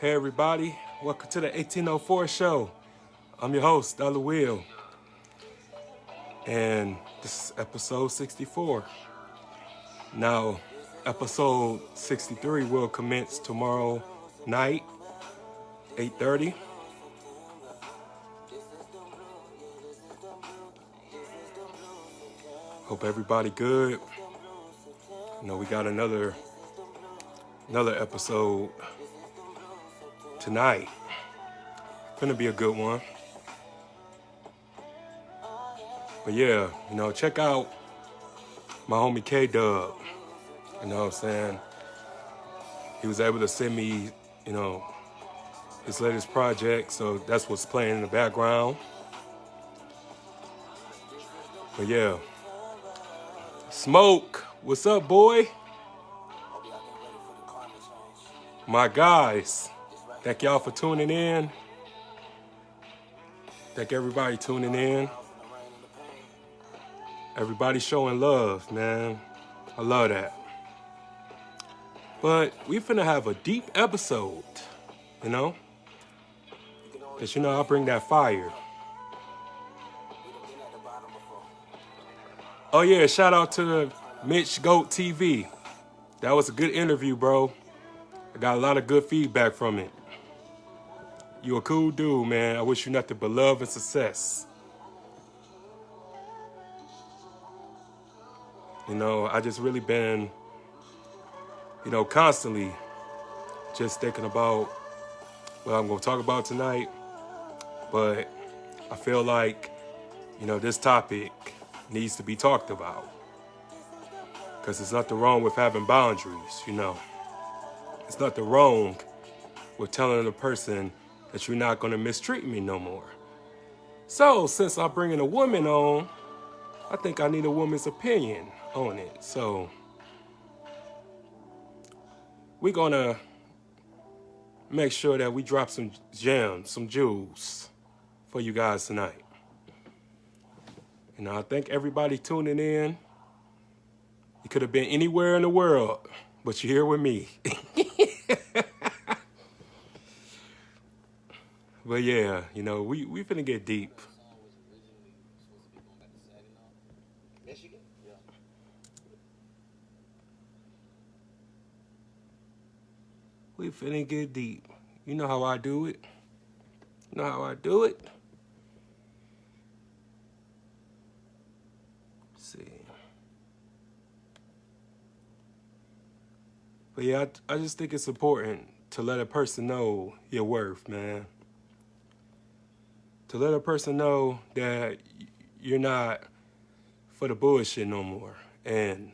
Hey everybody, welcome to the 1804 show. I'm your host, Dollar Will, and this is episode 64. Now, episode 63 will commence tomorrow night, 8:30. Hope everybody good. You know, we got another episode tonight. Gonna be a good one. But yeah, you know, check out my homie K-Dub. You know what I'm saying? He was able to send me, you know, his latest project, so that's what's playing in the background. But yeah. Smoke, what's up, boy? My guys, thank y'all for tuning in. Thank everybody tuning in. Everybody showing love, man. I love that. But we finna have a deep episode, you know? Because, you know, I bring that fire. Oh, yeah, shout out to Mitch Goat TV. That was a good interview, bro. I got a lot of good feedback from it. You a cool dude, man. I wish you nothing but love and success. You know, I just really been, you know, constantly just thinking about what I'm going to talk about tonight. But I feel like, you know, this topic needs to be talked about. Because there's nothing wrong with having boundaries, you know. It's nothing wrong with telling a person that you're not going to mistreat me no more. So, since I'm bringing a woman on, I think I need a woman's opinion on it. So, we're going to make sure that we drop some gems, some jewels for you guys tonight. You know, I thank everybody tuning in. You could have been anywhere in the world, but you're here with me. But yeah, you know, we finna get deep. We finna get deep. You know how I do it. You know how I do it. Let's see. But yeah, I just think it's important to let a person know your worth, man. To let a person know that you're not for the bullshit no more. And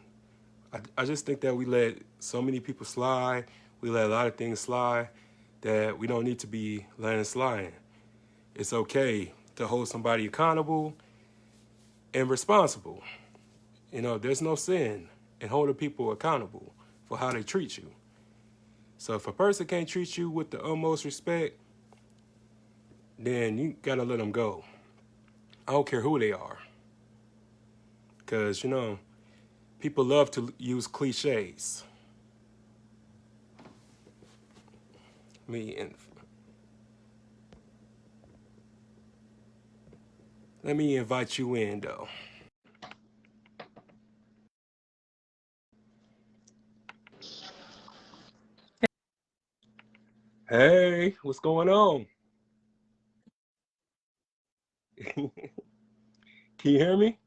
I just think that we let so many people slide. We let a lot of things slide that we don't need to be letting slide. It's okay to hold somebody accountable and responsible. You know, there's no sin in holding people accountable for how they treat you. So if a person can't treat you with the utmost respect, then you gotta let them go. I don't care who they are. Because, you know, people love to use cliches. Let me invite you in, though. Hey, what's going on? Can you hear me?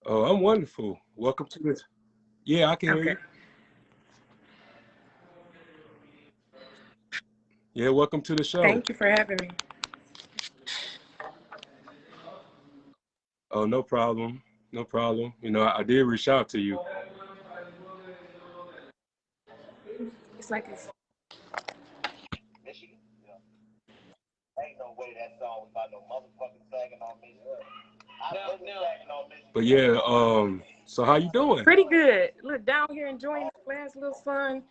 Oh, I'm wonderful. Welcome to this. Yeah, I can hear Okay. you. Yeah, welcome to the show. Thank you for having me. Oh, no problem. No problem. You know, I did reach out to you. It's like it's But yeah, so how you doing? pretty good. Look, down here enjoying this last little sun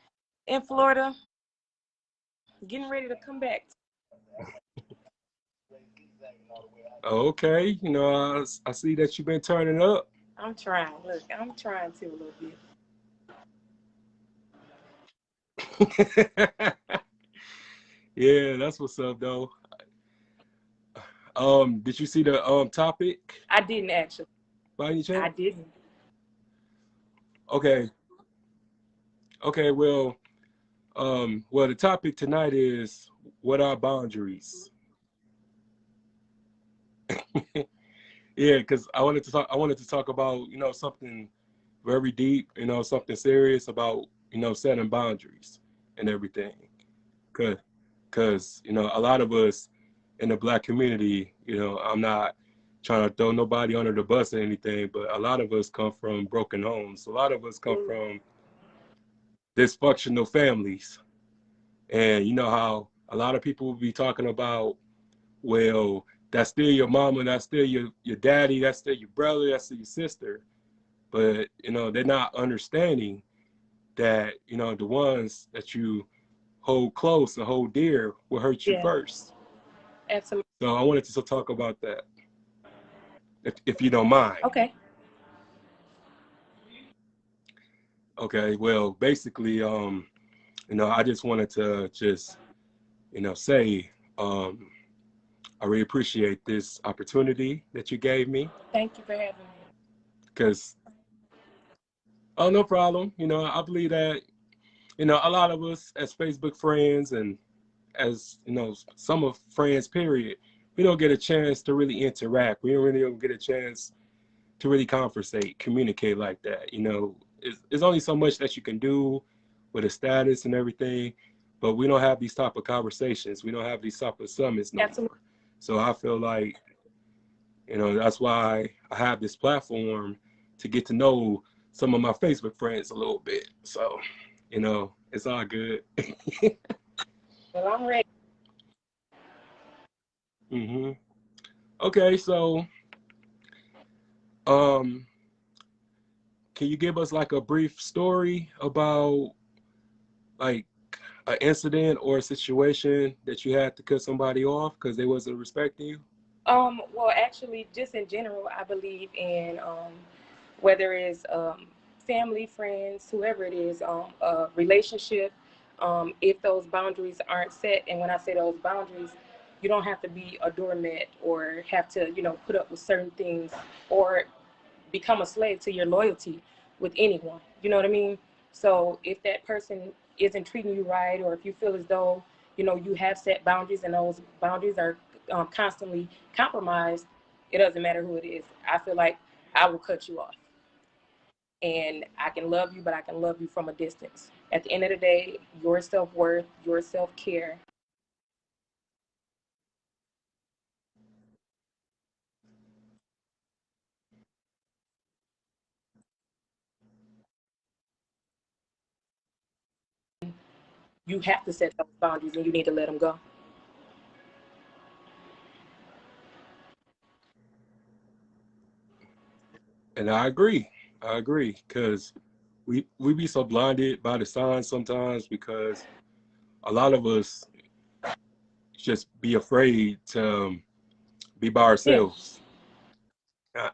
in Florida. Getting ready to come back. Okay, I see that you've been turning up. I'm trying. Look, I'm trying to a little bit. Yeah, that's what's up though. Did you see the topic I didn't actually. by any I chance? didn't. Okay. Okay, well the topic tonight is what are boundaries? Yeah, because I wanted to talk about, something very deep, something serious about, setting boundaries and everything. Cause a lot of us in the Black community, I'm not trying to throw nobody under the bus or anything, but a lot of us come from broken homes. A lot of us come from dysfunctional families. And you know how a lot of people will be talking about, well, that's still your mama, that's still your daddy, that's still your brother, that's still your sister. But, they're not understanding that, the ones that you hold close and hold dear will hurt you Yeah, first. absolutely. So I wanted to talk about that, if you don't mind. Okay. Okay, well, basically, I just wanted to just, say, I really appreciate this opportunity that you gave me. Thank you for having me. Because, oh, no problem. I believe that, a lot of us as Facebook friends and as, some of friends, period, we don't get a chance to really interact. We don't really get a chance to really conversate, communicate like that. It's only so much that you can do with a status and everything, but we don't have these type of conversations. We don't have these type of summits no Absolutely. more. So I feel like, that's why I have this platform to get to know some of my Facebook friends a little bit. So, it's all good. Well, I'm ready. hmm Okay, so um, can you give us like a brief story about like an incident or a situation that you had to cut somebody off because they wasn't respecting you? Well, actually, just in general, I believe in whether it's family, friends, whoever it is, a relationship. If those boundaries aren't set, and when I say those boundaries, you don't have to be a doormat or have to, put up with certain things or become a slave to your loyalty with anyone. You know what I mean? So if that person isn't treating you right, or if you feel as though you have set boundaries and those boundaries are constantly compromised, it doesn't matter who it is. I feel like I will cut you off, and I can love you, but I can love you from a distance. At the end of the day, your self worth, your self care. You have to set those boundaries, and you need to let them go. And I agree. I agree because we be so blinded by the signs sometimes because a lot of us just be afraid to be by Yeah, ourselves.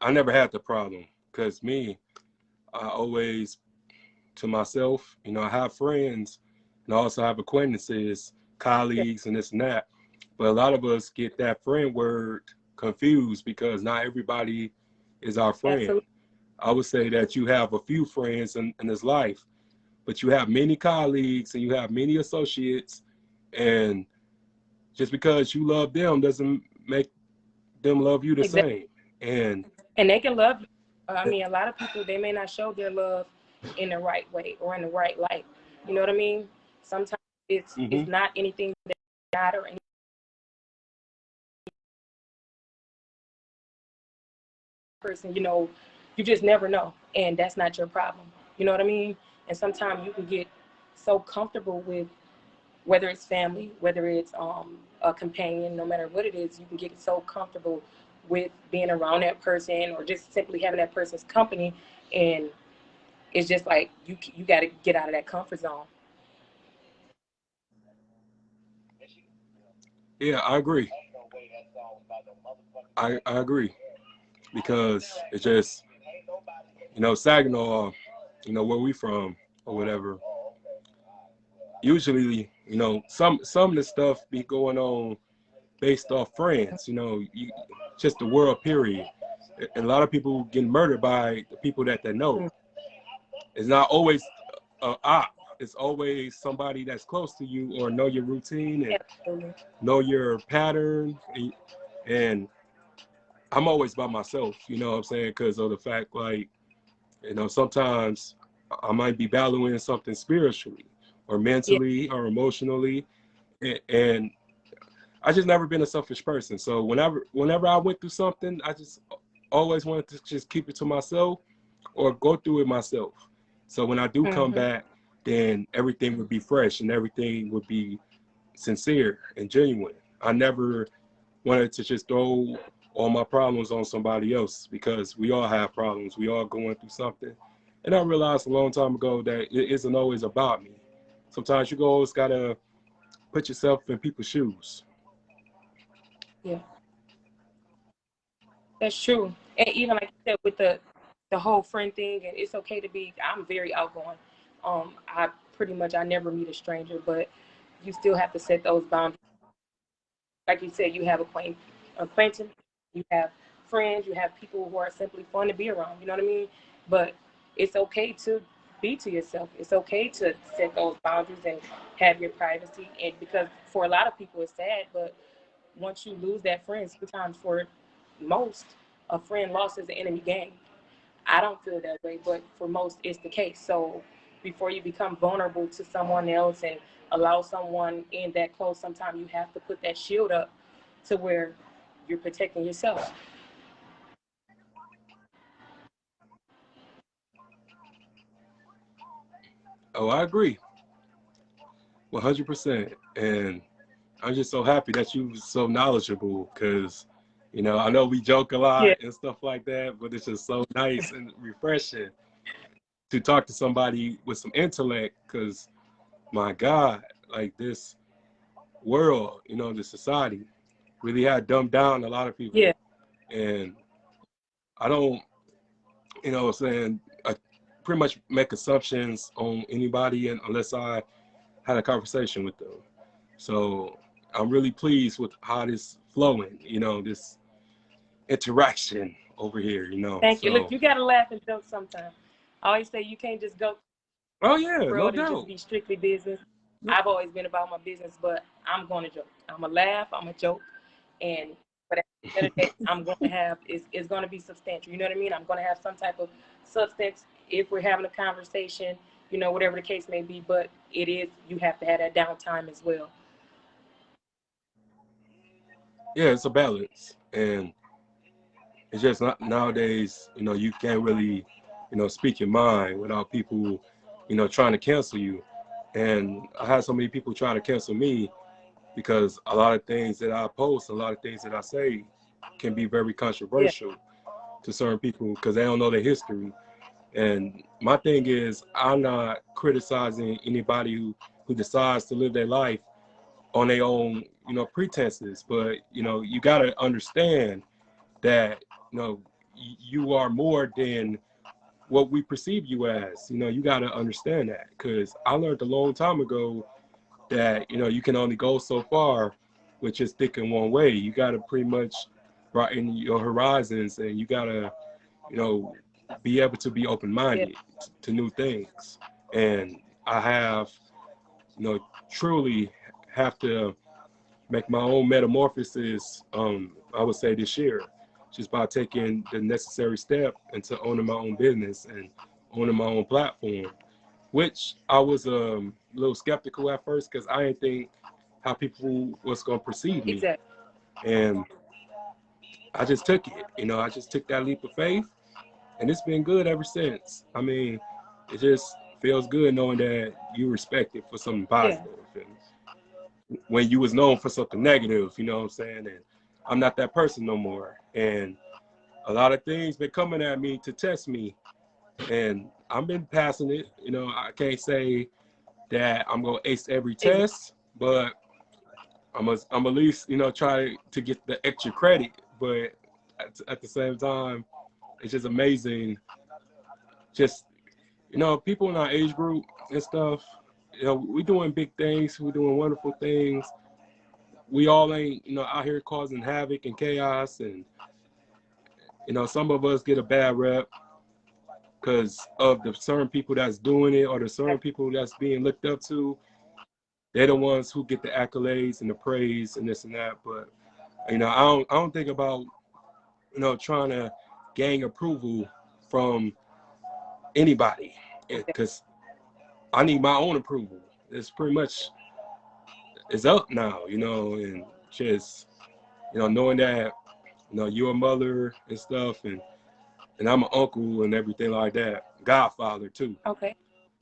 I never had the problem because me, I always to myself, I have friends and I also have acquaintances, yeah, colleagues, and this and that. But a lot of us get that friend word confused because not everybody is our friend. absolutely. I would say that you have a few friends in this life, but you have many colleagues and you have many associates. And just because you love them doesn't make them love you the Exactly. same. And And they can love you. I mean, a lot of people, they may not show their love in the right way or in the right light. You know what I mean? Sometimes it's mhm. not anything that not or any person. You just never know, and that's not your problem. You know what I mean? And sometimes you can get so comfortable with whether it's family, whether it's a companion, no matter what it is, you can get so comfortable with being around that person or just simply having that person's company, and it's just like you got to get out of that comfort zone. Yeah, I agree. I agree, because it's just, Saginaw, where we from or whatever, usually, some of the stuff be going on based off friends, just the world period. And a lot of people getting murdered by the people that they know. It's not always a op. It's always somebody that's close to you or know your routine and Absolutely. know your pattern. And I'm always by myself, you know what I'm saying? Because of the fact, like, sometimes I might be battling something spiritually or Yeah. mentally or emotionally. And I just never been a selfish person. So whenever I went through something, I just always wanted to just keep it to myself or go through it myself. So when I do come Mm-hmm. back, then everything would be fresh and everything would be sincere and genuine. I never wanted to just throw all my problems on somebody else, because we all have problems. We all going through something. And I realized a long time ago that it isn't always about me. Sometimes you always gotta put yourself in people's shoes. Yeah. That's true. And even like you said with the whole friend thing, and it's okay to be. I'm very outgoing. I pretty much I never meet a stranger, but you still have to set those boundaries. Like you said, you have acquaintance, you have friends, you have people who are simply fun to be around. You know what I mean? But it's okay to be to yourself. It's okay to set those boundaries and have your privacy. And because for a lot of people, it's sad, but once you lose that friend, sometimes for most, a friend lost is an enemy gained. I don't feel that way, but for most, it's the case. So before you become vulnerable to someone else and allow someone in that close, sometimes you have to put that shield up to where you're protecting yourself. Oh, I agree, 100%. And I'm just so happy that you so knowledgeable, because, I know we joke a Yeah, lot and stuff like that, but it's just so nice and refreshing to talk to somebody with some intellect, because my God, like, this world, the society really had dumbed down a lot of yeah, people. And I don't, what I'm saying, I pretty much make assumptions on anybody unless I had a conversation with them. So I'm really pleased with how this flowing, this interaction over here. thank you. Look, So, you got to laugh and joke sometimes. I always say you can't just go oh yeah, no world and just doubt. be strictly business. No, I've always been about my business, but I'm going to joke. I'm going to laugh. I'm going to joke. And but at the end of the day, I'm going to have is going to be substantial. You know what I mean? I'm going to have some type of substance if we're having a conversation, whatever the case may be. But it is, you have to have that downtime as well. yeah, it's a balance. And it's just not nowadays, you can't really, speak your mind without people, trying to cancel you. And I had so many people trying to cancel me because a lot of things that I post, a lot of things that I say can be very Yeah, controversial to certain people because they don't know their history. And my thing is, I'm not criticizing anybody who decides to live their life on their own, pretenses. But, you got to understand that, you are more than what we perceive you as. You got to understand that, because I learned a long time ago that, you can only go so far with just thinking one way. You got to pretty much broaden your horizons, and you got to, you know, be able to be yeah, open-minded to new things. And I have, truly have to make my own metamorphosis, I would say this year, just by taking the necessary step into owning my own business and owning my own platform, which I was a little skeptical at first because I didn't think how people was going to perceive me. exactly. And I just took it, I just took that leap of faith, and it's been good ever since. I mean, it just feels good knowing that you respected for something Yeah, positive. And when you was known for something negative, you know what I'm saying? And I'm not that person no more. And a lot of things been coming at me to test me, and I've been passing it. I can't say that I'm gonna ace every exactly. test, but I'm at least, you know, try to get the extra credit, but at the same time, it's just amazing. Just, you know, people in our age group and stuff, you know, we doing big things, we doing wonderful things. We all ain't, you know, out here causing havoc and chaos, and you know, some of us get a bad rep because of the certain people that's doing it or the certain people that's being looked up to. They're the ones who get the accolades and the praise and this and that. But you know, I don't think about, you know, trying to gain approval from anybody, because I need my own approval. It's pretty much, it's up now, you know, and just, you know, knowing that, you know, you're a mother and stuff, and I'm an uncle and everything like that, godfather too. Okay.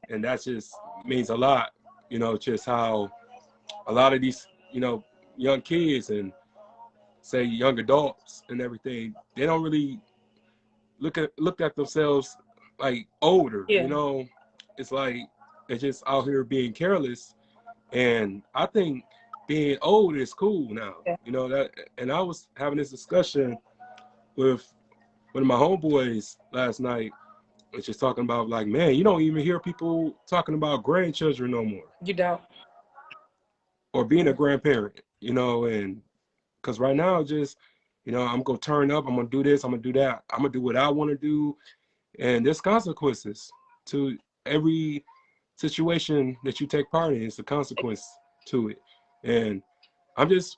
And that just means a lot, you know, just how a lot of these, you know, young kids and say young adults and everything, they don't really look at themselves like older, Yeah. you know. It's like they're just out here being careless. And I think being old is cool now, Yeah. you know that. And I was having this discussion with one of my homeboys last night, which is talking about like, man, you don't even hear people talking about grandchildren no more, You don't. or being a grandparent, you know. And because right now, just, you know, I'm gonna turn up, I'm gonna do this, I'm gonna do that, I'm gonna do what I want to do, and there's consequences to every situation that you take part in. It's a consequence to it. And I'm just,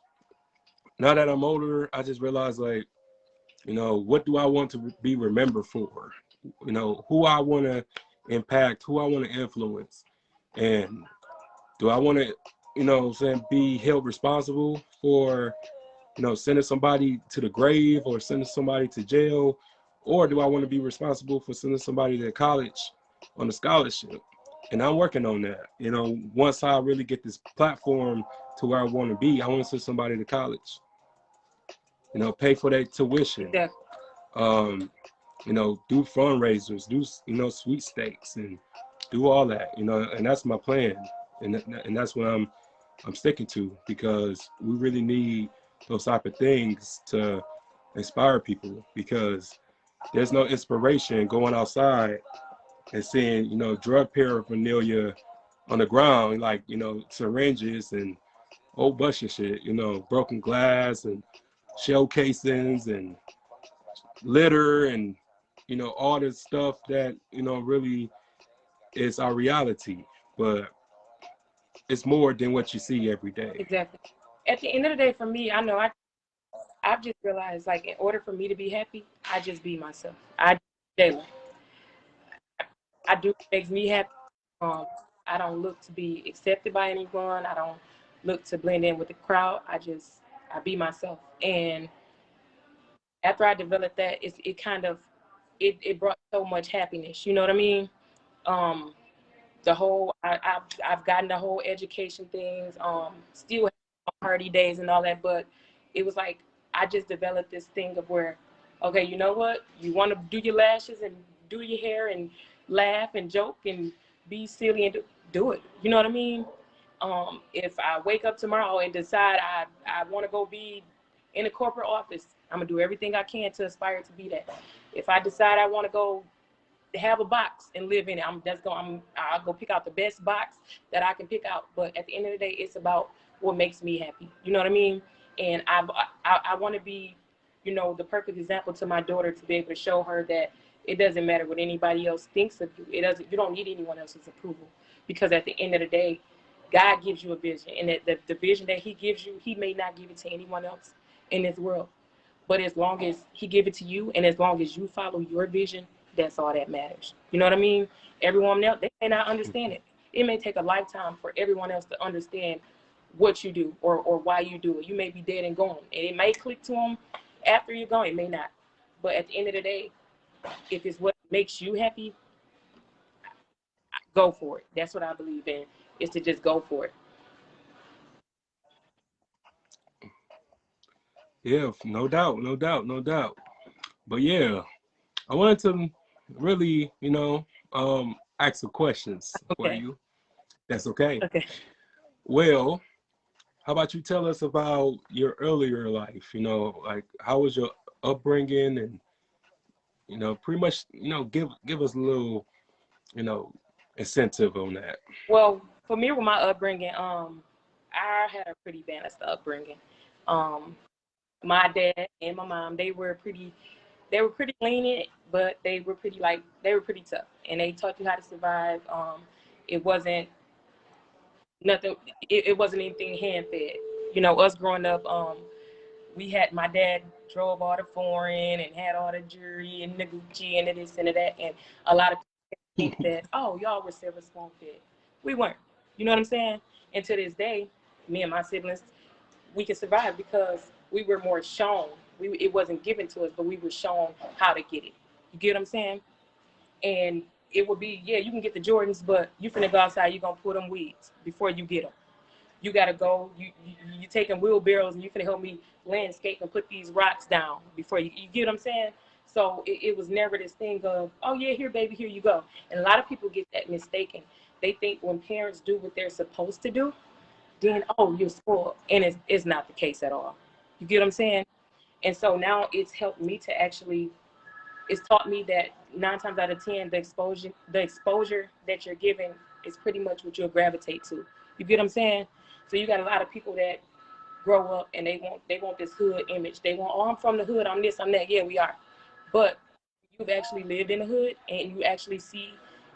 now that I'm older, I just realize, like, you know, what do I want to be remembered for? You know, who I want to impact, who I want to influence, and do I want to, you know, saying, be held responsible for, you know, sending somebody to the grave or sending somebody to jail, or do I want to be responsible for sending somebody to college on a scholarship? And I'm working on that. You know, once I really get this platform to where I want to be, I want to send somebody to college. You know, pay for their tuition. Exactly. Um, you know, do fundraisers, do, you know, sweepstakes, and do all that. You know, and that's my plan, and that's what I'm sticking to, because we really need those type of things to inspire people, because there's no inspiration going outside and seeing, you know, drug paraphernalia on the ground, like, you know, syringes and old bunch of shit, you know, broken glass and shell casings and litter and, you know, all this stuff that, you know, really is our reality. But it's more than what you see every day. Exactly. At the end of the day, for me, I know I've just realized, like, in order for me to be happy, I just be myself. Jalah, I do what makes me happy. Um, I don't look to be accepted by anyone. I don't look to blend in with the crowd. I be myself. And after I developed that, it kind of it brought so much happiness. You know what I mean? Um, the whole I've gotten the whole education things. Still have party days and all that, but it was like I just developed this thing of where, okay, you know what? You want to do your lashes and do your hair and laugh and joke and be silly and do it. You know what I mean? If I wake up tomorrow and decide I want to go be in a corporate office, I'm gonna do everything I can to aspire to be that. If I decide I want to go have a box and live in it, I'll go pick out the best box that I can pick out. But at the end of the day, it's about what makes me happy. You know what I mean? And I want to be, you know, the perfect example to my daughter, to be able to show her that it doesn't matter what anybody else thinks of you. It doesn't. You don't need anyone else's approval, because at the end of the day, God gives you a vision, and the vision that He gives you, He may not give it to anyone else in this world. But as long as He give it to you, and as long as you follow your vision, that's all that matters. You know what I mean? Everyone else, they may not understand it. It may take a lifetime for everyone else to understand what you do, or why you do it. You may be dead and gone, and it may click to them after you're gone. It may not. But at the end of the day, if it's what makes you happy, go for it. That's what I believe in, is to just go for it. Yeah, no doubt, no doubt, no doubt. But yeah, I wanted to really, you know, ask some questions for Okay. you. That's okay. Okay. Well, how about you tell us about your earlier life? You know, like how was your upbringing, and pretty much, give us a little, you know, incentive on that. Well, for me with my upbringing, I had a pretty balanced upbringing. Um, my dad and my mom, they were pretty lenient, but they were pretty tough, and they taught you how to survive. It wasn't nothing. It wasn't anything hand fed. Us growing up, we had my dad drove all the foreign and had all the jewelry and the Gucci and the this and the that, and a lot of people think that, oh, y'all were silver spoon fed. We weren't. You know what I'm saying? And to this day, me and my siblings, we can survive because we were more shown. It wasn't given to us, but we were shown how to get it. You get what I'm saying? And it would be, yeah, you can get the Jordans, but you finna go outside, you're gonna pull them weeds before you get them. You gotta go, you taking wheelbarrows and you finna help me landscape and put these rocks down before you get what I'm saying? So it was never this thing of, oh yeah, here baby, here you go. And a lot of people get that mistaken. They think when parents do what they're supposed to do, then oh, you're spoiled. And it's not the case at all. You get what I'm saying? And so now it's helped me to actually, it's taught me that 9 times out of 10, the exposure that you're given is pretty much what you'll gravitate to. You get what I'm saying? So you got a lot of people that grow up and they want this hood image. They want, oh, I'm from the hood, I'm this, I'm that. Yeah, we are. But you've actually lived in the hood and you actually see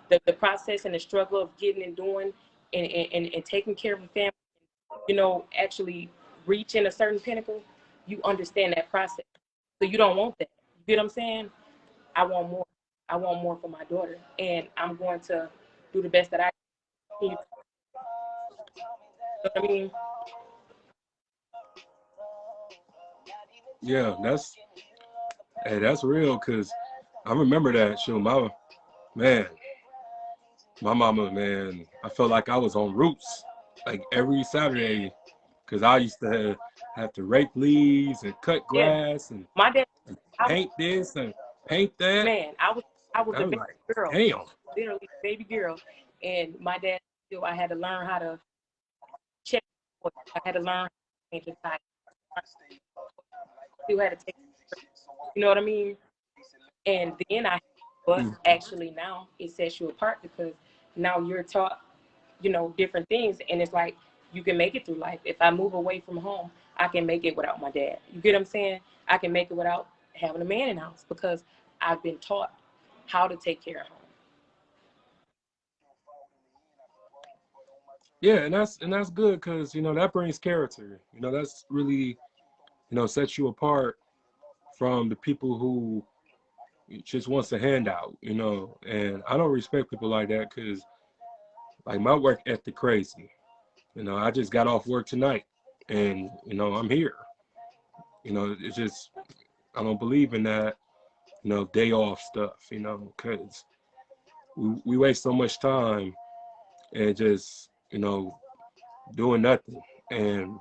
the process and the struggle of getting and doing and taking care of a family, actually reaching a certain pinnacle, you understand that process. So you don't want that. You get what I'm saying? I want more. I want more for my daughter, and I'm going to do the best that I can. You know what I mean? Yeah, that's real, because I remember that show. Man, my mama, man, I felt like I was on Roots like every Saturday, because I used to have to rake leaves and cut Yeah. grass and My dad, I was, paint this and paint that. man, I was I a was baby like, girl, damn. literally a baby girl, and my dad still. I had to learn how to check. I had to learn how to change the tire. Still had to take. You know what I mean? And then but Mm. actually now it sets you apart because now you're taught, different things. And it's like, you can make it through life. If I move away from home, I can make it without my dad. You get what I'm saying? I can make it without having a man in the house because I've been taught how to take care of home. Yeah, and that's good, because that brings character. That's really sets you apart from the people who just wants a handout. And I don't respect people like that, because like my work ethic crazy. I just got off work tonight, and I'm here. It's just, I don't believe in that day off stuff. Because we waste so much time and just doing nothing. And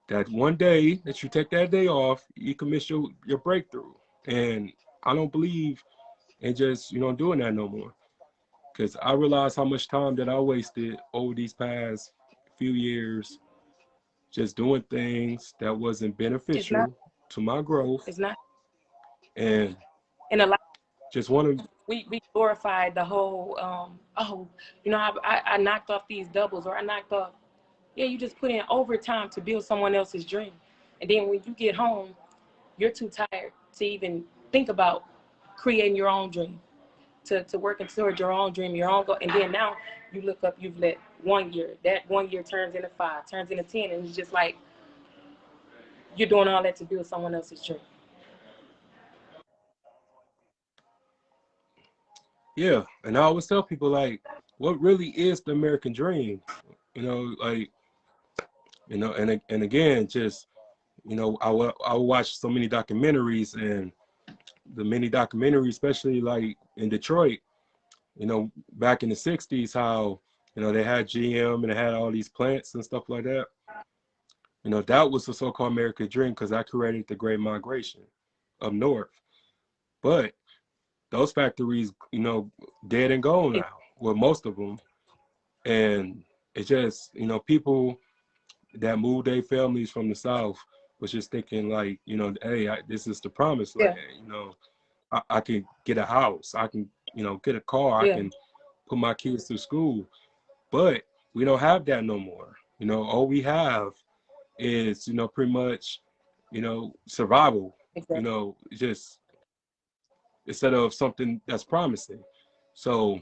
that one day that you take that day off, you can miss your breakthrough. And I don't believe in just doing that no more, because I realized how much time that I wasted over these past few years just doing things that wasn't It's not. beneficial to my growth, It's not. and And a lot. just want to. We glorified the whole. Oh, I knocked off these doubles, or I knocked off. Yeah, you just put in overtime to build someone else's dream, and then when you get home, you're too tired to even think about creating your own dream, to working towards your own dream, your own goal. And then now you look up, you've let one year, that 1 year turns into 5, turns into 10, and it's just like you're doing all that to build someone else's dream. Yeah, and I always tell people, like, what really is the American dream? Like, and again, just I will watch so many documentaries, and the many documentaries, especially like in Detroit, back in the '60s, how they had GM and they had all these plants and stuff like that. That was the so-called American dream, because that created the Great Migration up north. But those factories, dead and gone It, now. Well, most of them. And it's just, people that moved their families from the South was just thinking like, you know, hey, this is the promised Yeah. land. You know, I can get a house. I can, you know, get a car. I Yeah. can put my kids through school. But we don't have that no more. You know, all we have is, you know, pretty much, you know, survival. You Exactly. know, just instead of something that's promising. So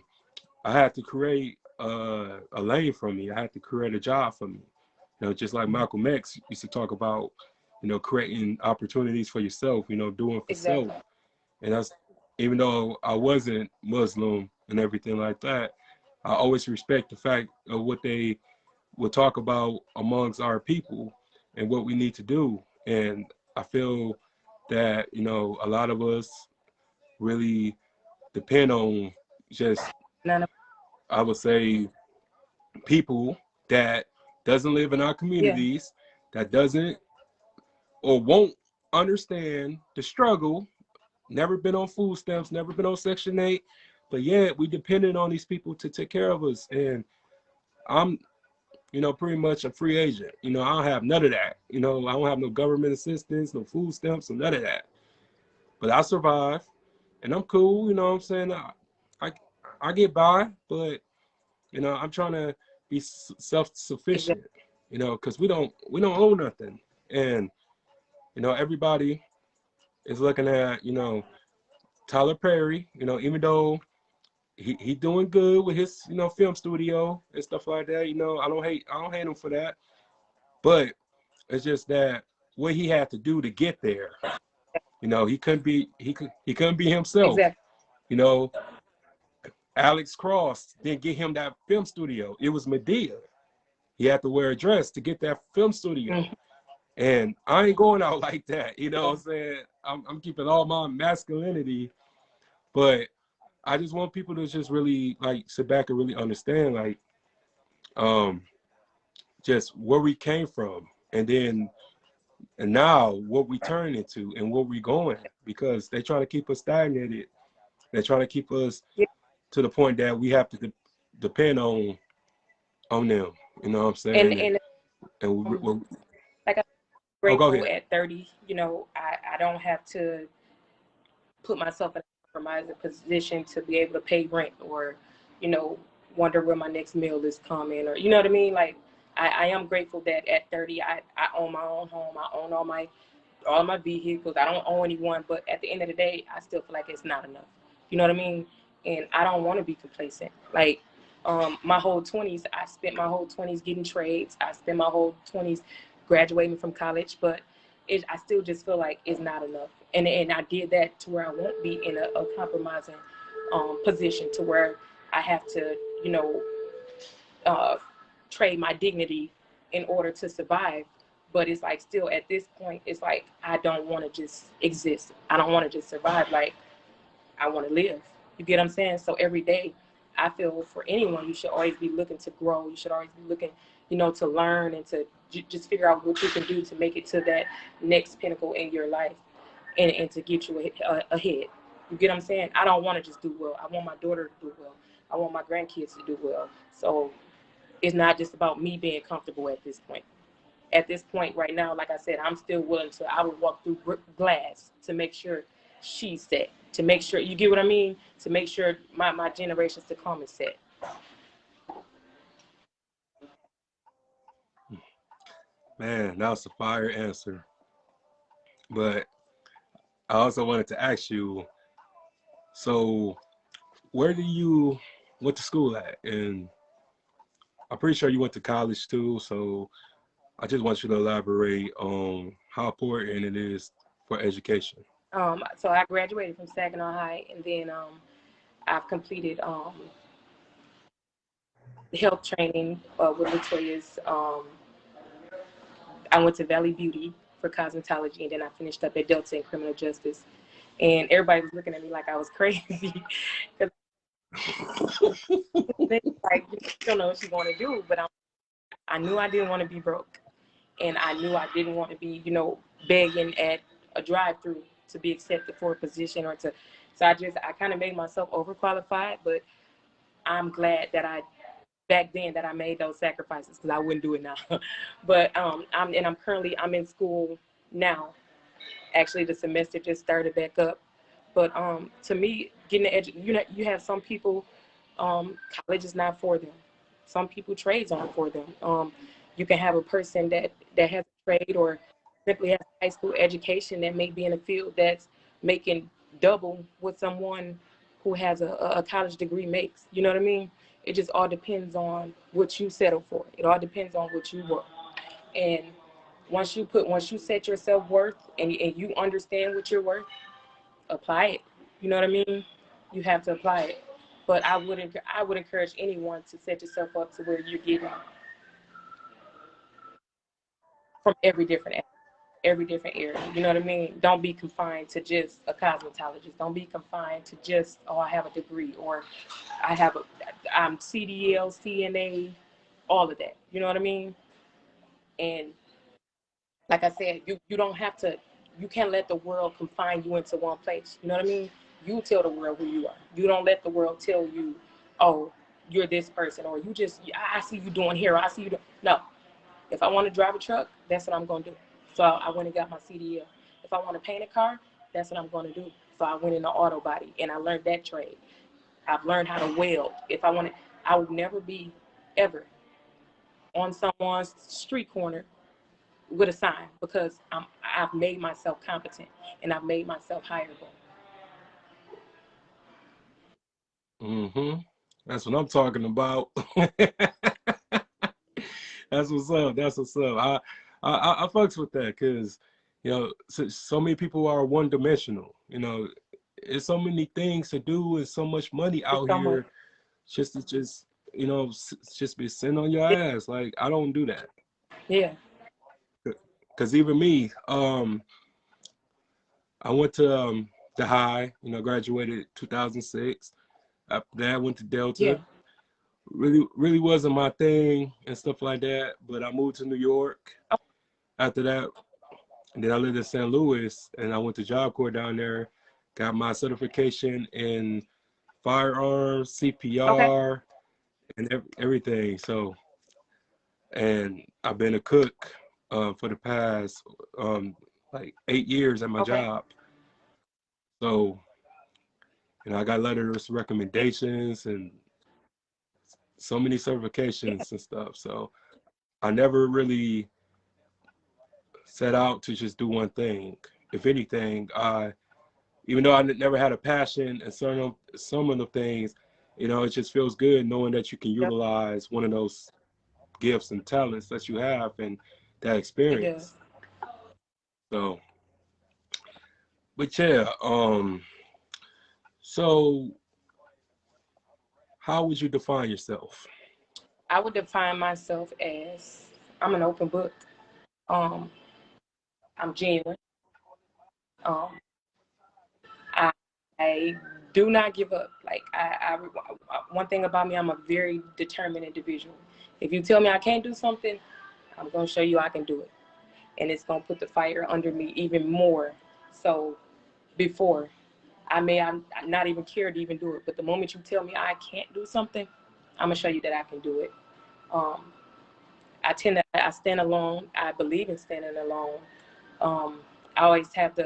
I had to create a lane for me. I had to create a job for me. You know, just like Malcolm X used to talk about, you know, creating opportunities for yourself, you know, doing for self. Exactly. And that's, even though I wasn't Muslim and everything like that, I always respect the fact of what they would talk about amongst our people and what we need to do. And I feel that, you know, a lot of us really depend on just, None of I would say, people that doesn't live in our yeah. communities, that doesn't or won't understand the struggle, never been on food stamps, never been on Section 8, but yet we depended on these people to take care of us. And I'm, you know, pretty much a free agent. You know, I don't have none of that. You know, I don't have no government assistance, no food stamps, or none of that. But I survive, and I'm cool. You know what I'm saying? I, I get by, but you know, I'm trying to be Exactly. self-sufficient. You know, because we don't own nothing, and you know, everybody is looking at, you know, Tyler Perry. You know, even though he doing good with his, you know, film studio and stuff like that. You know, I don't hate him for that. But it's just that what he had to do to get there. You know, he couldn't be himself. Exactly. You know, Alex Cross didn't get him that film studio. It was Medea. He had to wear a dress to get that film studio. Mhm. And I ain't going out like that. You know what I'm saying? I'm keeping all my masculinity, but I just want people to just really like sit back and really understand like um just where we came from, and now what we turn into and where we going, because they trying to keep us stagnated. They're trying to keep us Yeah. to the point that we have to depend on them. You know what I'm And saying? And like I'm oh, go grateful ahead. at 30. You know, I don't have to put myself in a compromising position to be able to pay rent or, you know, wonder where my next meal is coming, or you know what I mean. Like I am grateful that at 30 I own my own home. I own all my vehicles. I don't own anyone, but at the end of the day, I still feel like it's not enough. You know what I mean? And I don't want to be complacent. Like my whole 20s, I spent my whole 20s getting trades. I spent my whole 20s graduating from college, but I still just feel like it's not enough. And I did that to where I won't be in a compromising position to where I have to, you know, uh, trade my dignity in order to survive. But it's like still at this point, it's like I don't want to just exist. I don't want to just survive. Like I want to live. You get what I'm saying? So every day, I feel for anyone, you should always be looking to grow. You should always be looking, you know, to learn and to just figure out what you can do to make it to that next pinnacle in your life, and to get you ahead. You get what I'm saying? I don't want to just do well. I want my daughter to do well. I want my grandkids to do well. So it's not just about me being comfortable at this point. At this point right now, like I said, I'm still willing to, I would walk through glass to make sure she's set, to make sure, you get what I mean? To make sure my generations to come is set. Man, that was a fire answer. But I also wanted to ask you, so where do you went to school at? And I'm pretty sure you went to college too. So I just want you to elaborate on how important it is for education. So I graduated from Saginaw High, and then I've completed health training with Latoya's. I went to Valley Beauty for cosmetology, and then I finished up at Delta in criminal justice. And everybody was looking at me like I was crazy because they like, you don't know what she's going to do. But I knew I didn't want to be broke, and I knew I didn't want to be, you know, begging at a drive-through to be accepted for a position or to. So I kind of made myself overqualified, but I'm glad that I back then that I made those sacrifices, because I wouldn't do it now. But I'm in school now. Actually, the semester just started back up. But to me, getting the you have some people, college is not for them. Some people trades aren't for them. You can have a person that has a trade or simply has a high school education that may be in a field that's making double what someone who has a college degree makes. You know what I mean? It just all depends on what you settle for. It all depends on what you want. And once you set your self worth and you understand what you're worth, apply it. You know what I mean? You have to apply it. But I would encourage anyone to set yourself up to where you're getting from every different area. You know what I mean? Don't be confined to just a cosmetologist. Don't be confined to just, oh, I have a degree, or I'm CDL, CNA, all of that. You know what I mean? And like I said, you don't have to, you can't let the world confine you into one place. You know what I mean? You tell the world who you are. You don't let the world tell you, oh, you're this person, or you just, I see you doing here, I see you doing. No. If I want to drive a truck, that's what I'm going to do. So I went and got my CDL. If I want to paint a car, that's what I'm going to do. So I went into auto body and I learned that trade. I've learned how to weld. If I want to, I would never be ever on someone's street corner with a sign, because I've made myself competent and I've made myself hireable. Mm-hmm. That's what I'm talking about. That's what's up. That's what's up. I fucks with that because, so many people are one dimensional. There's so many things to do and so much money It's out so much. here just just be sitting on your ass. Like, I don't do that. Yeah. Because even me, I went to the high, graduated 2006. After that, I went to Yeah. Delta. Really wasn't my thing and stuff like that. But I moved to New York after that. And then I lived in St. Louis, and I went to Job Corps down there, got my certification in firearms, Okay. CPR, and everything. So, and I've been a cook for the past like 8 years at my Okay. job. So, I got letters, recommendations, and so many Yeah. certifications and stuff. So I never really set out to just do one thing. If anything, even though I never had a passion and some of the things, it just feels good knowing that you can Yep. utilize one of those gifts and talents that you have and that It does. experience. So, but yeah, so how would you define yourself? I would define myself as I'm an open book. Um, I'm genuine. Um, I, I do not give up. Like one thing about me, I'm a very determined individual. If you tell me I can't do something, I'm gonna show you I can do it, and it's gonna put the fire under me even more. So before I'm not even care to even do it, but the moment you tell me I can't do something, I'm gonna show you that I can do it. Um, I stand alone. I believe in standing alone. Um, I always have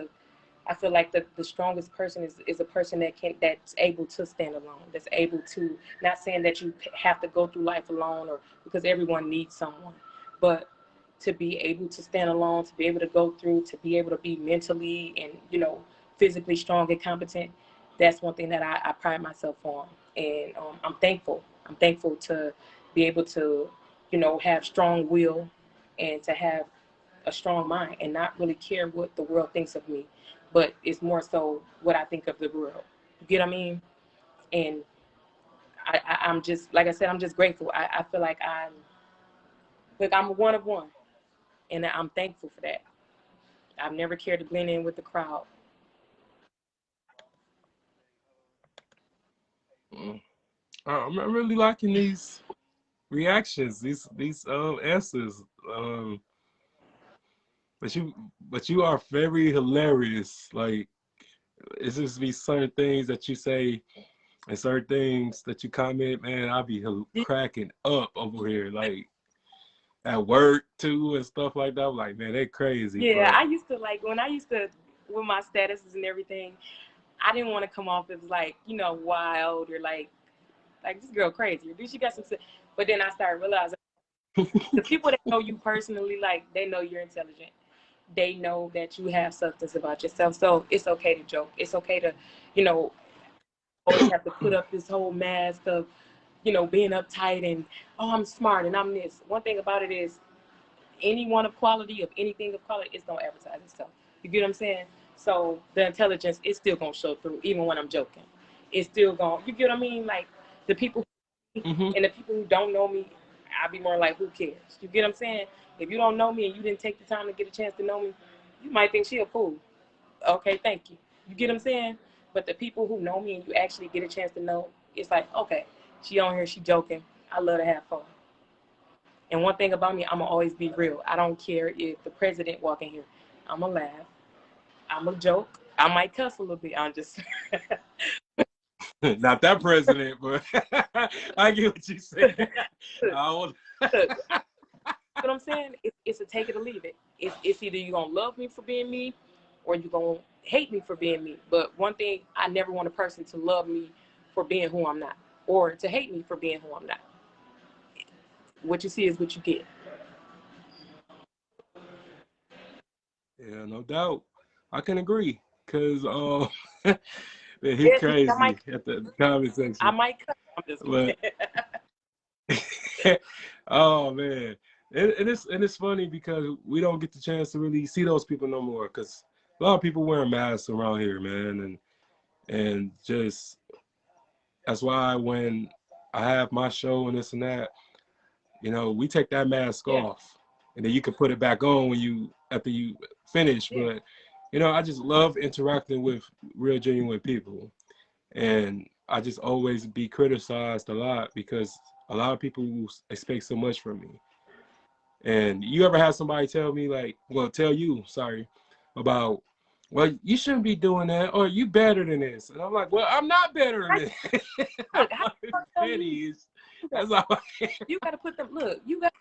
I feel like the strongest person is a person that's able to stand alone, that's able to, not saying that you have to go through life alone, or because everyone needs someone, but to be able to stand alone, to be able to go through, to be able to be mentally and physically strong and competent. That's one thing that I pride myself on, and I'm thankful. I'm thankful to be able to have strong will and to have a strong mind and not really care what the world thinks of me, but it's more so what I think of the world. You get what I mean? And I'm just, like I said, I'm just grateful. I feel like I'm a one of one, and I'm thankful for that. I've never cared to blend in with the crowd. Mm. I'm really liking these reactions, these answers. Um, but you are very hilarious. Like, it's just be certain things that you say and certain things that you comment, man, I'll be cracking up over here, like at work too and stuff like that. I'm like, man, they crazy. Yeah, But I used to like when I used to with my statuses and everything. I didn't want to come off as like, you know, wild or like this girl crazy. Or she got some. But then I started realizing the people that know you personally, like they know you're intelligent. They know that you have substance about yourself. So it's okay to joke. It's okay to, you know, always have to put up this whole mask of, you know, being uptight and, oh, I'm smart and I'm this. One thing about it is anyone of quality, of anything of quality, it's gonna advertise itself. You get what I'm saying? So the intelligence is still gonna show through, even when I'm joking. It's still gonna, you get what I mean? Like the people mm-hmm. and the people who don't know me, I'll be more like, who cares? You get what I'm saying? If you don't know me and you didn't take the time to get a chance to know me, you might think she a fool. Okay, thank you. You get what I'm saying? But the people who know me and you actually get a chance to know, it's like, okay, she on here, she joking. I love to have fun. And one thing about me, I'm gonna always be real. I don't care if the president walk in here. I'm gonna laugh. I'm gonna joke. I might cuss a little bit. I'm just Not that president, but I get what you said. look, look, what I'm saying? It's a take it or leave it. It's either you're gonna love me for being me, or you're gonna hate me for being me. But one thing, I never want a person to love me for being who I'm not, or to hate me for being who I'm not. What you see is what you get. Yeah, no doubt. I can agree. Cause man, he Yes, I crazy might, at the comment I section. might cuss. I'm just But kidding. oh man. And it's funny because we don't get the chance to really see those people no more. Cause a lot of people wearing masks around here, man. And just that's why when I have my show and this and that, we take that mask Yeah, off, and then you can put it back on when you after you finish. yeah. But I just love interacting with real genuine people, and I just always be criticized a lot because a lot of people expect so much from me. And you ever had somebody tell me like, well, tell you, sorry, about, well, you shouldn't be doing that, or you better than this, and I'm like, well, I'm not better than this. Look, how I'm the fuck tell me? petty. That's all. You got to put them. Look, you got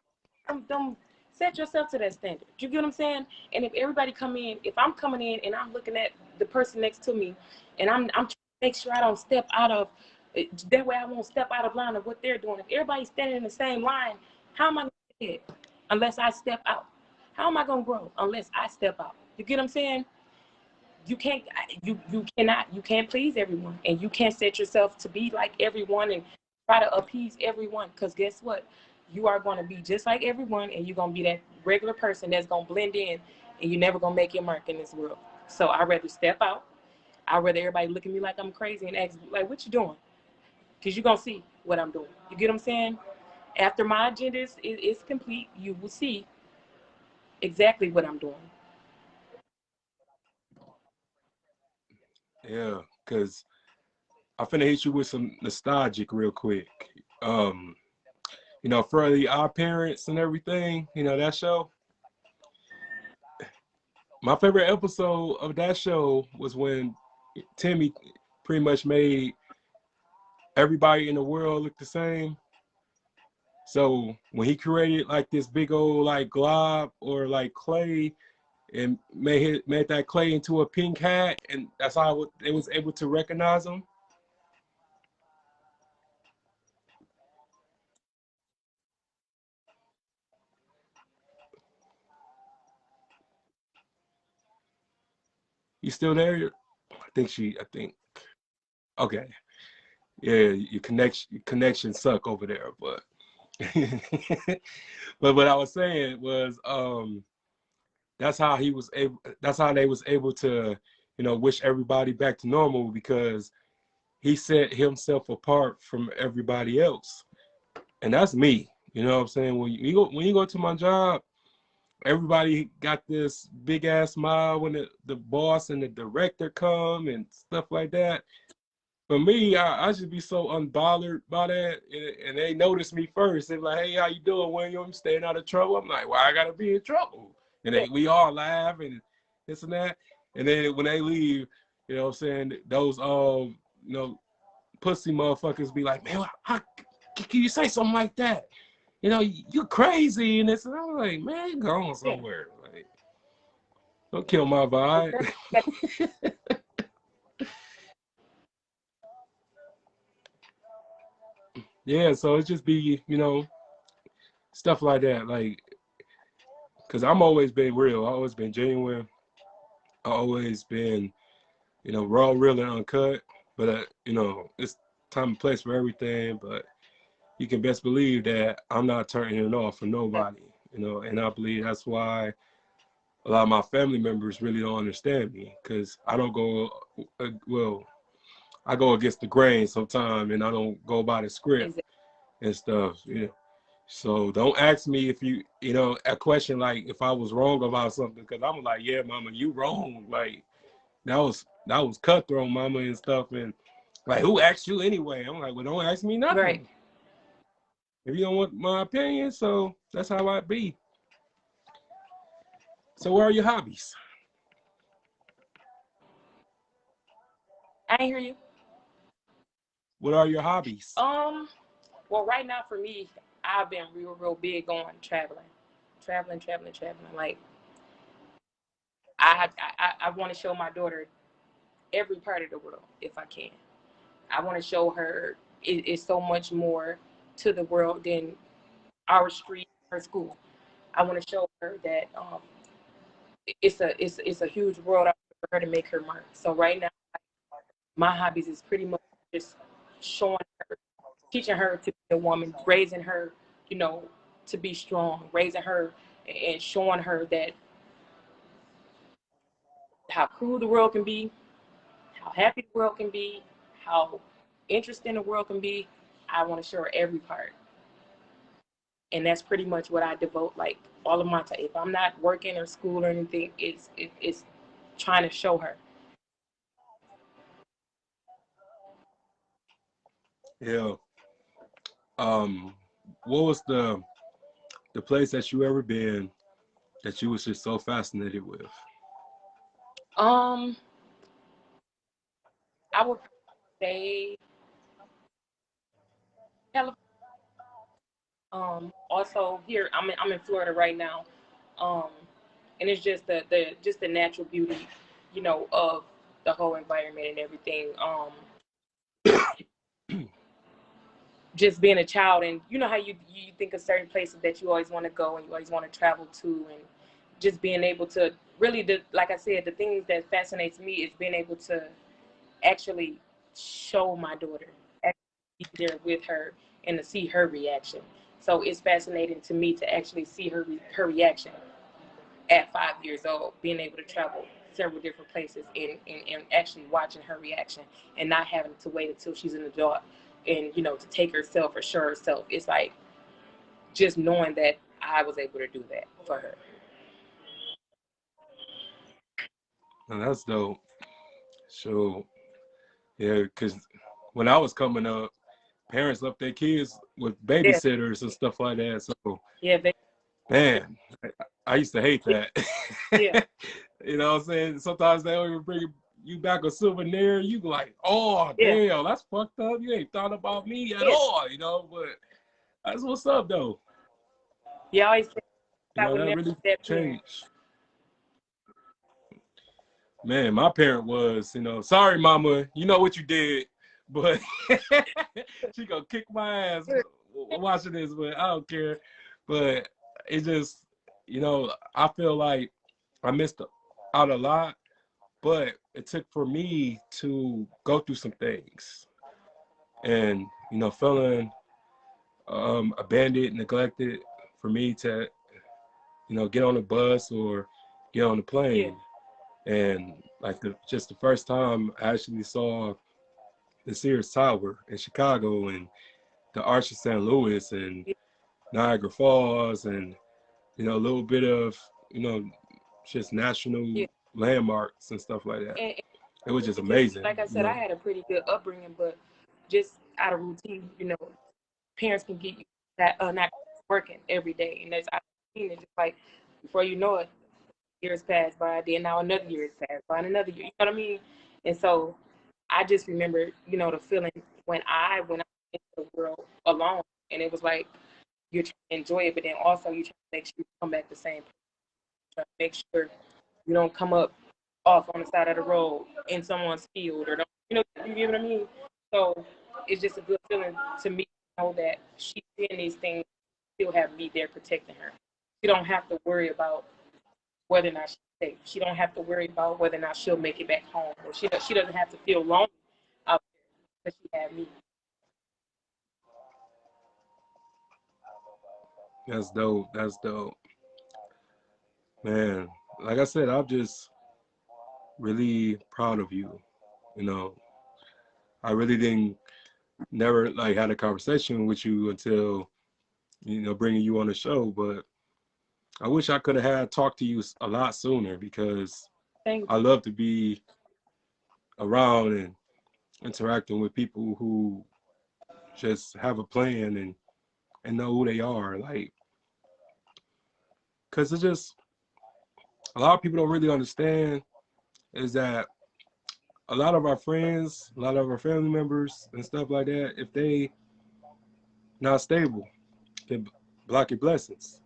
them. Set yourself to that standard. You get what I'm saying? And if everybody come in, if I'm coming in and I'm looking at the person next to me, and I'm trying to make sure I don't step out of that way, I won't step out of line of what they're doing. If everybody's standing in the same line, how am I going to get it unless I step out? How am I going to grow unless I step out? You get what I'm saying? You can't you can't please everyone, and you can't set yourself to be like everyone and try to appease everyone, because guess what, you are going to be just like everyone, and you're going to be that regular person that's going to blend in, and you're never going to make your mark in this world. So I'd rather step out. I'd rather everybody look at me like I'm crazy and ask like, what you doing? Because you're going to see what I'm doing. You get what I'm saying? After my agenda is complete, you will see exactly what I'm doing. Yeah, because I'm finna hit you with some nostalgic real quick. Um, for our parents and everything, that show. My favorite episode of that show was when Timmy pretty much made everybody in the world look the same. So when he created like this big old like glob or like clay and made that clay into a pink hat, and that's how they was able to recognize him. You still there? I think. Okay. Yeah, your connection suck over there, but but what I was saying was that's how they was able to, wish everybody back to normal because he set himself apart from everybody else. And that's me. You know what I'm saying? When you go to my job, everybody got this big ass smile when the boss and the director come and stuff like that. For me, I should be so unbothered by that, and they notice me first. They're like, "Hey, how you doing, William? Staying out of trouble?" I'm like, "Why I gotta be in trouble?" And we all laugh and this and that. And then when they leave, what I'm saying, those you know pussy motherfuckers be like, man, how can you say something like that? You know, you crazy and this. And I'm like, man, you going somewhere. Like, don't kill my vibe. Yeah, so it's just be, you know, stuff like that. Like, because I'm always been real. I always been genuine. I always been, you know, raw, real, and uncut. But, you know, it's time and place for everything. But you can best believe that I'm not turning it off for nobody, you know. And I believe that's why a lot of my family members really don't understand me, because I don't go, well, I go against the grain sometimes, and I don't go by the script and stuff. You know? So don't ask me if you know, a question like if I was wrong about something, because I'm like, yeah, mama, you wrong. Like that was cutthroat, mama, and stuff. And like, who asked you anyway? I'm like, well, don't ask me nothing. Right. If you don't want my opinion, so that's how I be. So what are your hobbies? I ain't hear you. What are your hobbies? Well, right now for me, I've been real big on traveling. Like I want to show my daughter every part of the world if I can. I want to show her it's so much more to the world than our street, her school. I want to show her that it's a huge world out there for her to make her mark. So right now, my hobbies is pretty much just showing her, teaching her to be a woman, raising her, you know, to be strong, raising her and showing her that how cruel the world can be, how happy the world can be, how interesting the world can be. I want to show her every part. And that's pretty much what I devote like all of my time. If I'm not working or school or anything, it's trying to show her. Yeah. What was the place that you ever been that you was just so fascinated with? Um, I would say California. Also here, I'm in Florida right now. Um, and it's just the natural beauty, you know, of the whole environment and everything. Just being a child, and you know how you think of certain places that you always want to go and you always want to travel to, and just being able to really, like I said, the things that fascinates me is being able to actually show my daughter, actually be there with her, and to see her reaction. So it's fascinating to me to actually see her reaction at 5 years old, being able to travel several different places and actually watching her reaction and not having to wait until she's an adult and, you know, to take herself or show herself. It's like just knowing that I was able to do that for her. And that's dope. So yeah, because when I was coming up, parents left their kids with Yeah, babysitters and stuff like that. So yeah, man, I used to hate that. yeah, You know what I'm saying? Sometimes they don't even bring you back a souvenir. You go like, oh yeah, damn, that's fucked up. You ain't thought about me at yeah. all, you know. But that's what's up though. Yeah, I always say You I know, would that never really be that parent. changed. Man, my parent was, you know, sorry, mama, you know what you did, but she gonna kick my ass watching this, but I don't care. But it just, you know, I feel like I missed out a lot, but it took for me to go through some things and, you know, feeling abandoned, neglected, for me to, you know, get on the bus or get on the Yeah, plane. And like just the first time I actually saw the Sears Tower in Chicago and the Arch of St. Louis and yeah, Niagara Falls and, you know, a little bit of, you know, just national yeah. landmarks and stuff like that. And It was just just amazing, like I you said, I know. had a pretty good upbringing, but just out of routine, you know, parents can get you that not working every day, and there's out of routine. It's just like before you know it, years pass by, then now another year has passed by, and another year. You know what I mean? And so I just remember, you know, the feeling when I went out into the world alone, and it was like you're trying to enjoy it, but then also you're trying to make sure you come back the same person, trying to make sure you don't come up off on the side of the road in someone's field, or don't, you know, you get what I mean? So it's just a good feeling to me to know that she's doing these things, still have me there protecting her. She don't have to worry about whether or not she's safe. She don't have to worry about whether or not she'll make it back home. Or she doesn't have to feel lonely out there because she had me. That's dope. That's dope. Man, like I said, I'm just really proud of you. You know, I really didn't never like had a conversation with you until, you know, bringing you on the show, but I wish I could have had talked to you a lot sooner because Thank I love to be around and interacting with people who just have a plan and know who they are. Like, because it's just a lot of people don't really understand is that a lot of our friends, a lot of our family members and stuff like that, if they not stable, they block your blessings,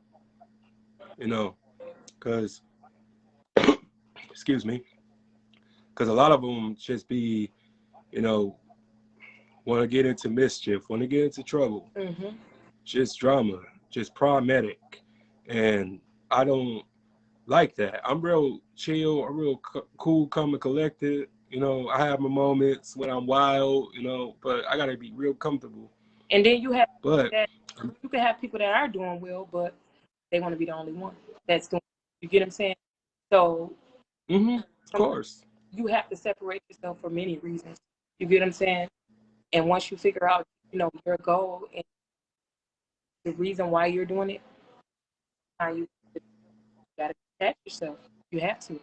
you know, because, excuse me, because a lot of them just be, you know, want to get into mischief, want to get into trouble, mm-hmm. just drama, just problematic. And I don't like that. I'm real chill, I'm real cool, calm, and collected. You know, I have my moments when I'm wild, you know, but I got to be real comfortable. And then you have But that you can have people that are doing well, but they want to be the only one that's doing. You get what I'm saying? So of course. you have to separate yourself for many reasons. You get what I'm saying? And once you figure out, you know, your goal and the reason why you're doing it, how you gotta protect yourself. You have to.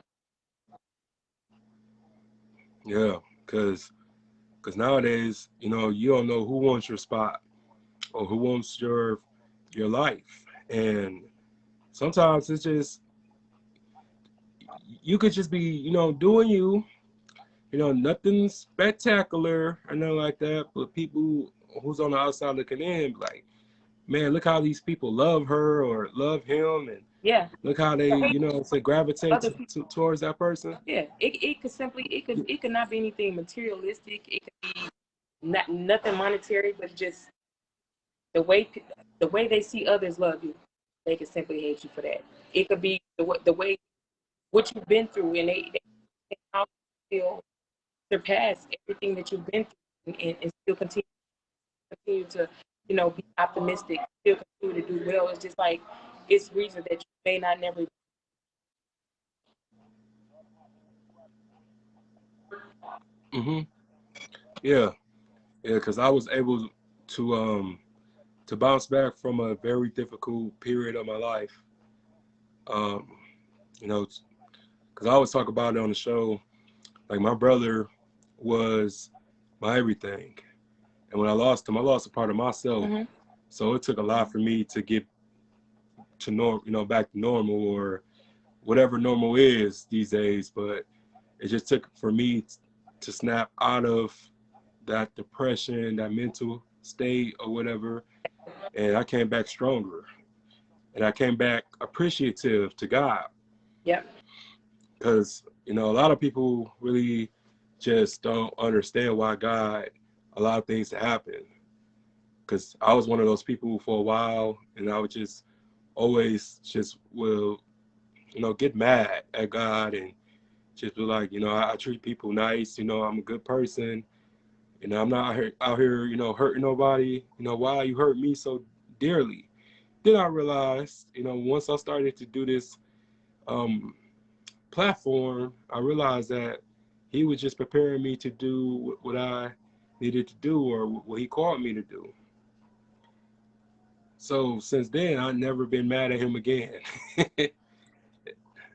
Yeah, because nowadays, you know, you don't know who wants your spot or who wants your life. And sometimes it's just you could just be, you know, doing you know, nothing spectacular or nothing like that, but people who's on the outside looking in, like, man, look how these people love her or love him, and Yeah. look how they, you know, say gravitate Other people. towards that person. Yeah. It could simply it could not be anything materialistic. It could be nothing monetary, but just the way the way they see others love you. They could simply hate you for that. It could be the way what you've been through, and they how you still surpass everything that you've been through, and still continue to, you know, be optimistic, still continue to do well. It's just like it's reason that you may not never. hmm Yeah, yeah, because I was able to bounce back from a very difficult period of my life. Um, you know, because I always talk about it on the show. Like my brother was my everything, and when I lost a part of myself. Mm-hmm. So it took a lot for me to get to norm, you know, back to normal or whatever normal is these days. But it just took for me to snap out of that depression, that mental state or whatever, and I came back stronger, and I came back appreciative to God. Yep. Because, you know, a lot of people really just don't understand why God allowed things to happen. Because I was one of those people for a while, and I would just always just will, you know, get mad at God and just be like, you know, I treat people nice, you know, I'm a good person, you know, I'm not out here, you know, hurting nobody, you know, why you hurt me so dearly? Then I realized, you know, once I started to do this um, platform, I realized that he was just preparing me to do what I needed to do or what he called me to do. So since then, I've never been mad at him again.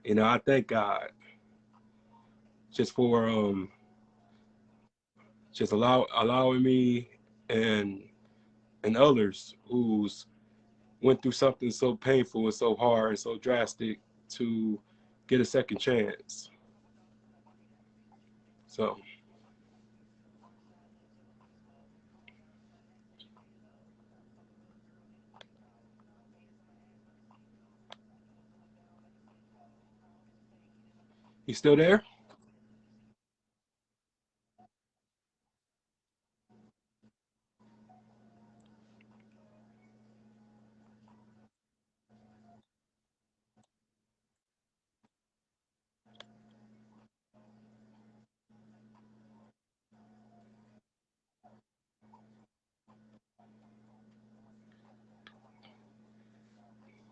You know, I thank God just for just allowing me and and others who's went through something so painful and so hard and so drastic to get a second chance. So You still there?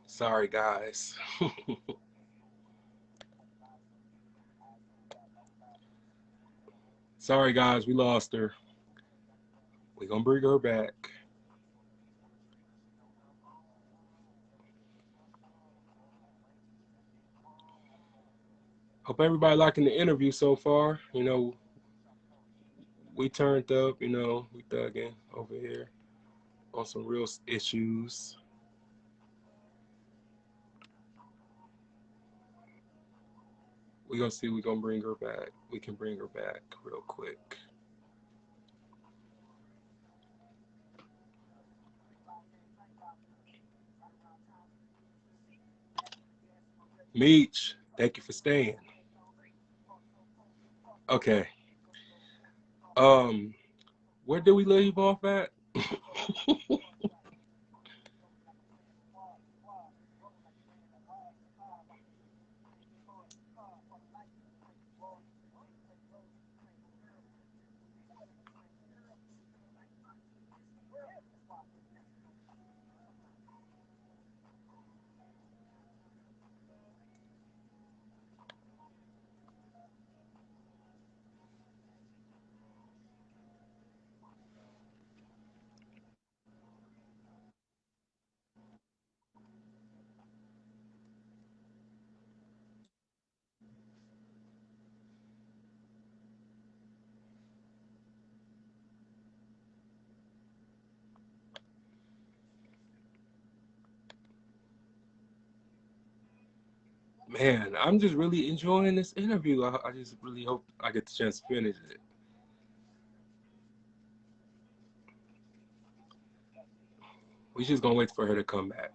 Sorry, guys. Sorry, guys. We lost her. We're going to bring her back. Hope everybody liking the interview so far. We turned up, we thugging over here on some real issues. We gonna see. We gonna bring her back. We can bring her back real quick. Meech, thank you for staying. Okay. Um, where did we leave off at? Man, I'm just really enjoying this interview. I just really hope I get the chance to finish it. We just gonna wait for her to come back.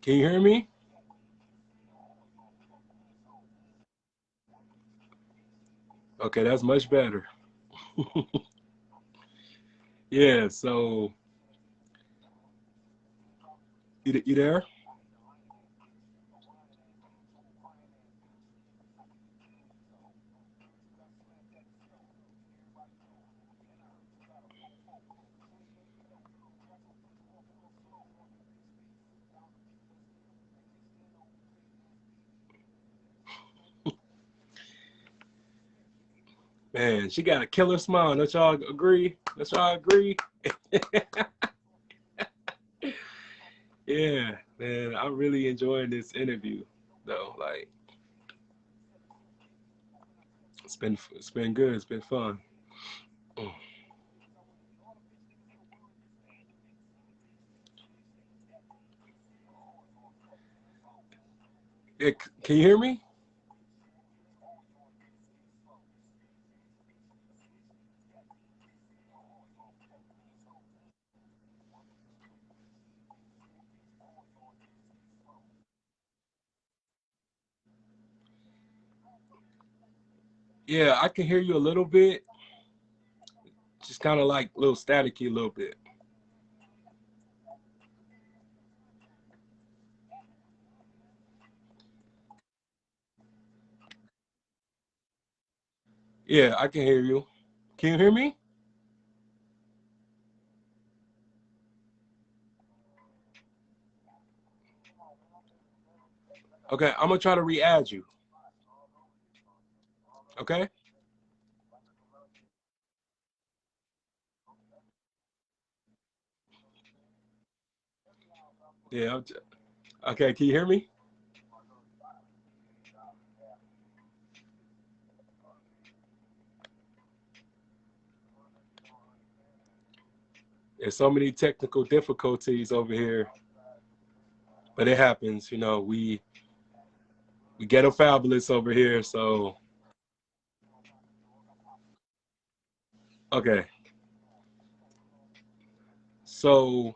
Can you hear me? Okay, that's much better. Yeah, so you there? Man, she got a killer smile. Don't y'all agree? Don't y'all agree? Yeah, man, I'm really enjoying this interview though. Like it's been good. It's been fun. Mm. Yeah, can you hear me? Yeah, I can hear you a little bit. Just kind of like a little staticky a little bit. Yeah, I can hear you. Can you hear me? Okay, I'm gonna try to re-add you. Okay? Yeah. Okay. Can you hear me? There's so many technical difficulties over here, but it happens. We get a fabulous over here. So okay. So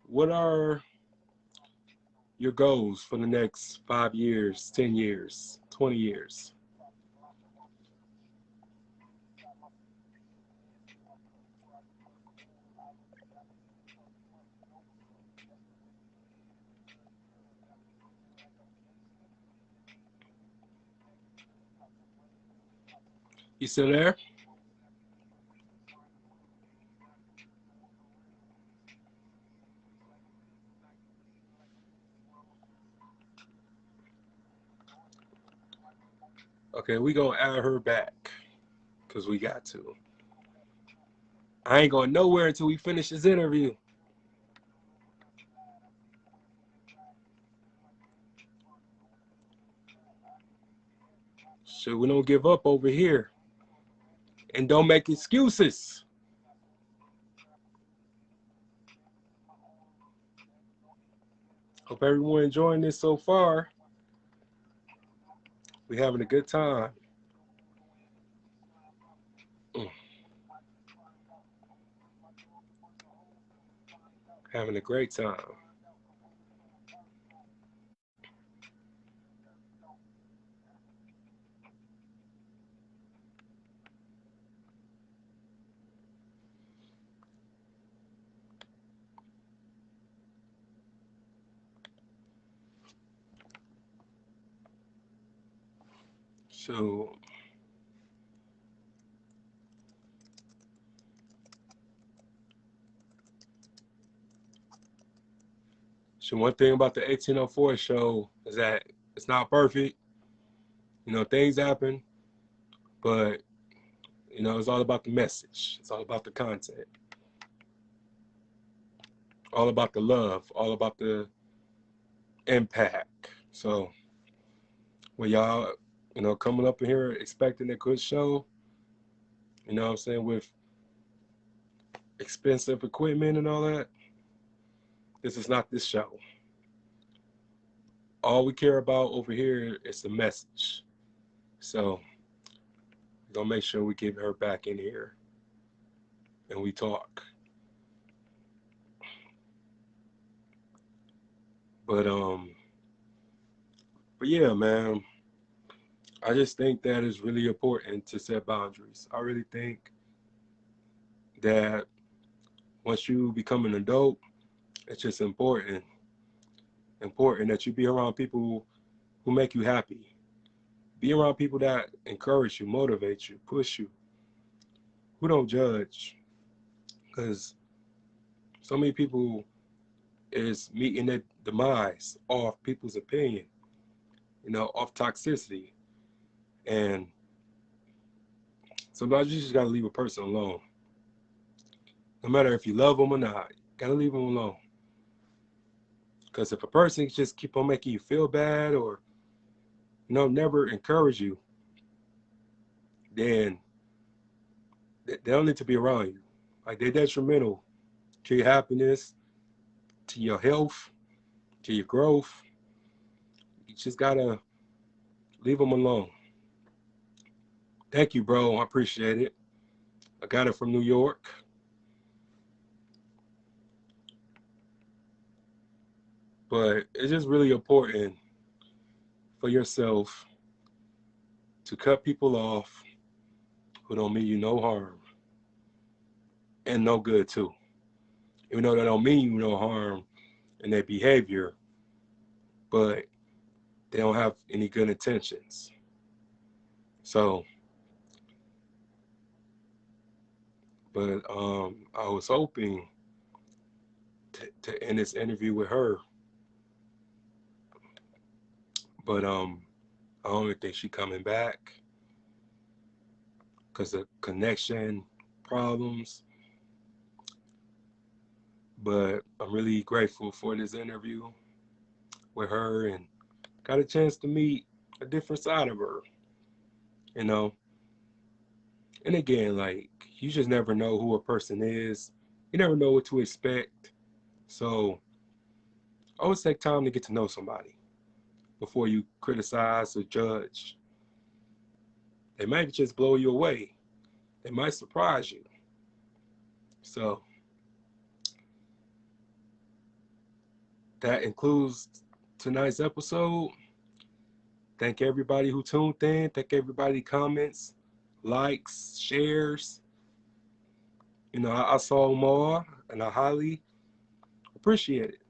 what are your goals for the next 5 years, 10 years, 20 years? You still there? Okay, we gonna add her back because we got to. I ain't going nowhere until we finish this interview. So we don't give up over here. And don't make excuses. Hope everyone enjoying this so far. We having a good time. Mm, having a great time. So, so one thing about the 1804 show is that it's not perfect. You know, things happen, but you know, it's all about the message. It's all about the content. All about the love. All about the impact. So when y'all, you know, coming up in here expecting a good show, you know what I'm saying, with expensive equipment and all that, this is not this show. All we care about over here is the message. So we're gonna make sure we get her back in here and we talk. But but yeah, man, I just think that it's really important to set boundaries. I really think that once you become an adult, it's just important that you be around people who make you happy. Be around people that encourage you, motivate you, push you, who don't judge. Because so many people is meeting their demise off people's opinion, you know, off toxicity. And sometimes you just gotta leave a person alone. No matter if you love them or not, you gotta leave them alone. Because if a person just keep on making you feel bad or, you know, never encourage you, then they don't need to be around you. Like they're detrimental to your happiness, to your health, to your growth. You just gotta leave them alone. Thank you, bro. I appreciate it. I got it from New York. But it's just really important for yourself to cut people off who don't mean you no harm and no good too. Even though they don't mean you no harm in their behavior, but they don't have any good intentions. So, but I was hoping to end this interview with her, but I don't think she coming back because of connection problems. But I'm really grateful for this interview with her and got a chance to meet a different side of her, you know. And again, like you just never know who a person is. You never know what to expect. So always take time to get to know somebody before you criticize or judge. They might just blow you away. They might surprise you. So that includes tonight's episode. Thank everybody who tuned in. Thank everybody comments, likes, shares. I saw them all, and I highly appreciate it.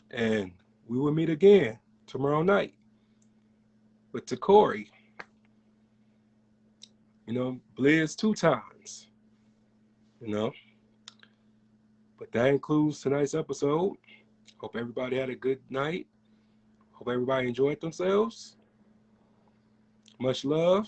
And we will meet again tomorrow night with Takori. Blizz 2 times. you know. But that includes tonight's episode. Hope everybody had a good night. Hope everybody enjoyed themselves. Much love.